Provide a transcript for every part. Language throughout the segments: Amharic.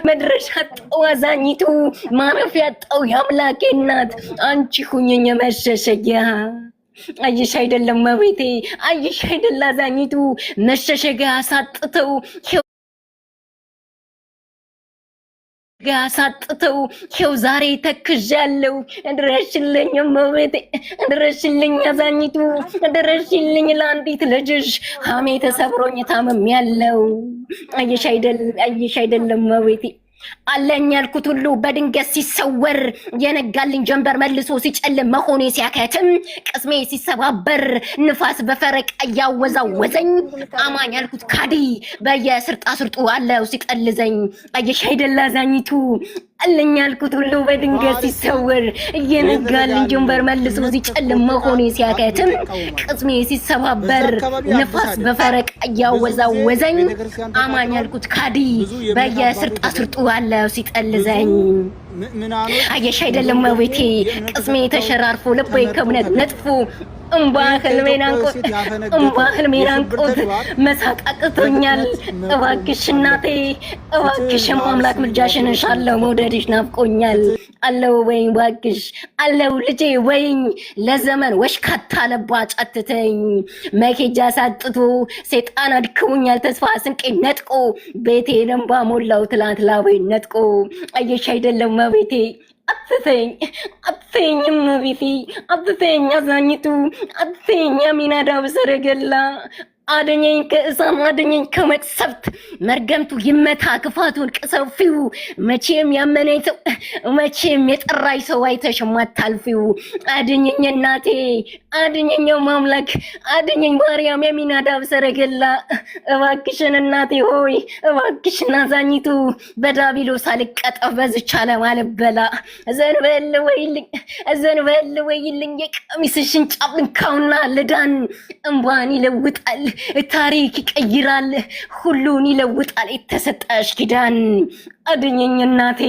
መድረሻ ጠዋዛኝቱ ማረፊያ ጠው ያምላኬ እናት አንቺ ሁኚኝ መሸሸጊያ አይሽ አይደለም መቤቴ አይሽ አይደለ አዛኝቱ መሸሸጊያ አሳጥተው ያሳጥተው ይኸው ዛሬ ተክዣለሁ ድረሽልኝ መቤቴ ድረሽልኝ አዛኝቱ ድረሽልኝ ለአንዲት ልጅሽ ሀሜ ተሰብሮኝ ታምሜያለሁ አይሽ አይደለም መቤቴ አለኝ ያልኩት ሁሉ በድንገት ሲሰወር የነጋልኝ ጀንበር መልሶ ሲጨልም መሆኔ ሲያከትም ቅስሜ ሲሰባበር ንፋስ በፈረቃ ያወዛወዘኝ አማኝ ያልኩት ካዲ በየስርጣ ስርጡ አለው ሲጠልዘኝ አይሽ አይደለ አዛኝቱ አለኝ ያልኩት ሁሉ በድንገት ሲሰወር የነጋልኝ ጀንበር መልሶ ሲጨልም መሆኔ ሲያከትም ቅስሜ ሲሰባበር ንፋስ በፈረቃ ያወዛወዘኝ አማኝ ያልኩት ካዲ በየስርጣ ስርጡ አለው ሲጠልዘኝ አይሽ አይደለም መቤቴ ቅስሜ ተሸራርፎ ልቤ ከእምነት ነጥፎ እንባ ህልሜን አንቆት መሳቅ አቅቶኛል እባክሽ እናቴ እባክሽ አምላክ ምልጃሽን እሻለሁ መውደድሽ ናፍቆኛል አለው ወይኝ እባክሽ አለው ልጄ ወይኝ ለዘመን ወሽካታ ለባ ጫትተኝ መኬጃ ሳጥቶ ሰይጣን አድክሞኛል ተስፋ ስንቄ ነጥቆ ቤቴ ደንባ ሞላው ትላንት ላበይ ነጥቆ አይሽ አይደለም መቤቴ አትተኝ መቤቴ አትተኝ አዛኝቱ አትተኝ ሚናዳው ሰረገላ አደኘኝ ከእሳም አደኘኝ ከመቅሰፍት መርገምቱ ይመታ ክፋቱን ቅሰፊው መቼም ያመነኝ ሰው መቼም የጠራኝ ሰው አይተሽ ማታልፊው አደኘኝ እናቴ አደኘኝ ማምላክ አደኘኝ ማርያም የሚናዳብ ሰረገላ እባክሽን እናቴ ሆይ እባክሽን አዛኝቱ በዳቢሎስ አልቀጠፍ በዝቻ ለማለበላ ዘንበል ወይልኝ የቀሚስሽን ጫፍ ልንካውና ልዳን እንባን ይለውጣል ታሪክ ይቀይራል ሁሉን ይለውጣል የተሰጠሽ ኪዳን አድኘኝ እናቴ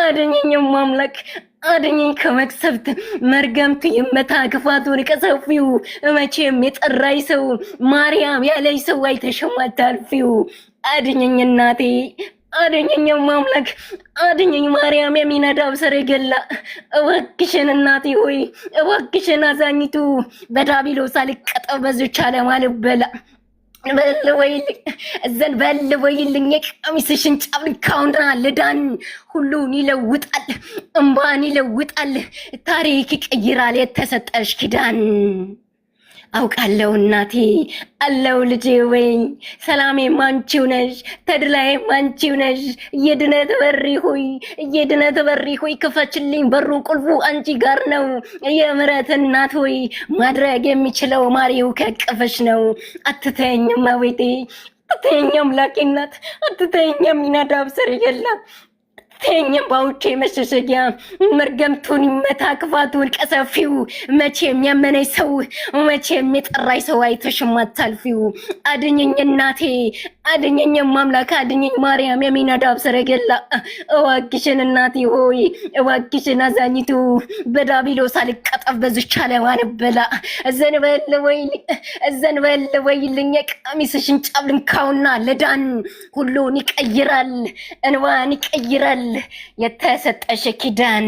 አድኘኝ ማምላክ አድኘኝ ከመቅሰፍት መርገምት ይመታ ክፋቱን ከሰፊው መቼም የጠራኝ ሰው ማርያም ያለኝ ሰው አይተሸማታልፊው አድኘኝ እናቴ አድኘኝ ማምላክ አድኘኝ ማርያም የሚነዳው ሰረገላ እባክሽን እናቴ ሆይ እባክሽን አዛኝቱ በዳቢሎስ አልቀጠፍ በዝቻ ለማልበላ በል ወይልኝ የቀሚስሽን ጫፍ ልንካውና ልዳን ሁሉን ይለውጣል እንባን ይለውጣል ታሪክ ይቀይራል የተሰጠሽ ኪዳን አውቃለሁ እናቴ አለው ልጄ ወይኝ ሰላሜ ማንቺው ነሽ ተድላዬ ማንቺው ነሽ የድነት በሪ ሆይ ክፈችልኝ በሩን ቁልፉ አንቺ ጋር ነው የምሕረት እናት ሆይ ማድረግ የሚችለው ማሪው ከቅፈሽ ነው አትተኝም አቤቴ አትተኝም አምላኬ እናት አትተኝም ሚናዳብ ሰረገላ ተኝም ባውቼ መሸሸጊያ መርገምቱን ይመታ ክፋቱን ቀሰፊው መቼም ያመነኝ ሰው መቼም የጠራኝ ሰው አይተሽ ማታልፊው አድኘኝ እናቴ አድኘኝ ማምላክ አድኘኝ ማርያም የሚናዳብ ሰረገላ እባክሽን እናቴ ሆይ እባክሽን አዛኝቱ በዳቢሎስ አልቀጠፍ በዝቻ ለማልበላ ዘንበል ወይልኝ የቀሚስሽን ጫፍ ልንካውና ልዳን ሁሉን ይቀይራል እንባን ይቀይራል የተሰጠሽ ኪዳን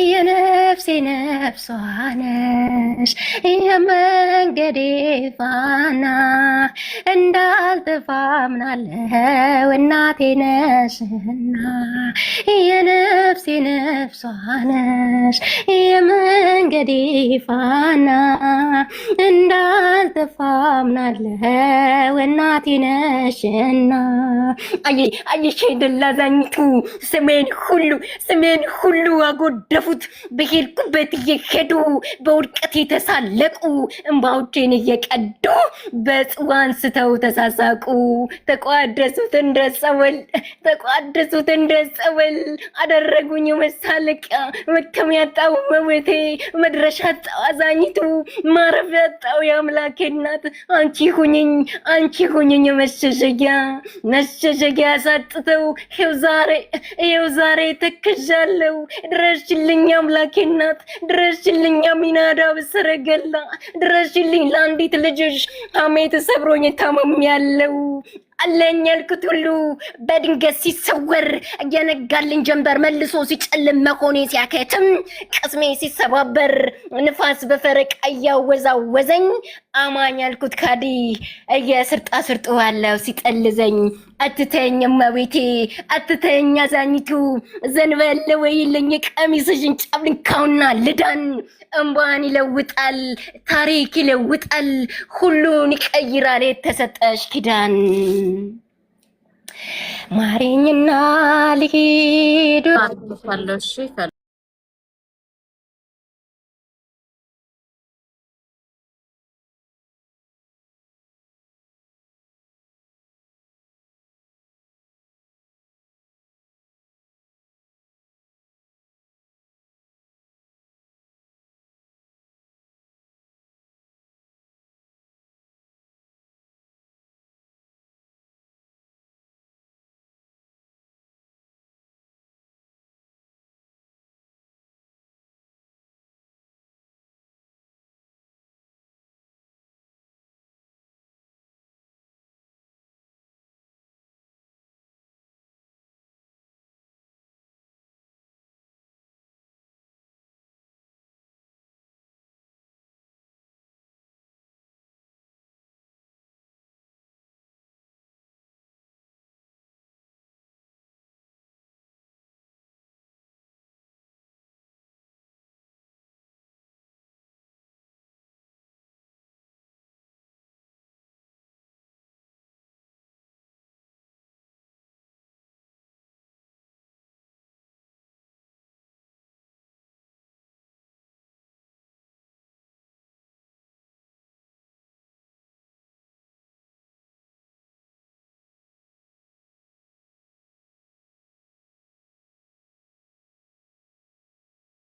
የነፍሴ ነፍሷ ነሽ የመንገዴ ፋና እንዳልጠፋ አምናለሁ እናቴ ነሽና የነፍሴ ነፍሷ ነሽ የመንገዴ ፋና እንዳልጠፋ አምናለሁ እናቴ ነሽና አይሽ አይደለ አዛኝቱ ስሜን ሁሉ አጎደፉት በሄድኩበት እየሄዱ በውድቀት የተሳለቁ እንባዎቼን እየቀዱ በጽዋ አንስተው ተሳሳቁ ተቋደሱት እንደ ጸበል አደረጉኝ መሳለቂያ መከሚያ ያጣው መቤቴ መድረሻ ያጣው አዛኝቱ ማረፊያ ያጣው የአምላኬ እናት አንቺ ሁኚኝ መሸሸጊያ ሳጥተው ይኸው ዛሬ ተክዣለሁ ድረሽልኝ አምላኬ እናት ድረሽልኝ ሚናዳ በሰረገላ ድረሽልኝ ለአንዲት ልጅሽ ሐሜት ሰብሮኝ ታመሚያለሁ አለኝ ያልኩት ሁሉ በድንገት ሲሰወር እየነጋልኝ ጀንበር መልሶ ሲጨልም መሆኔ ሲያከትም ቅስሜ ሲሰባበር ንፋስ በፈረቃ እያወዛወዘኝ አማኝ ያልኩት ካዲ እየስርጣስርጠዋለሁ ሲጠልዘኝ አትተኝ እመቤቴ አትተኝ አዛኝቱ ዘንበል ወይልኝ ቀሚስሽን ጨብልካውና ልዳን እንባን ይለውጣል ታሪክ ይለውጣል ሁሉን ይቀይራል የተሰጠሽ ኪዳን ማሪኝና ልሂድ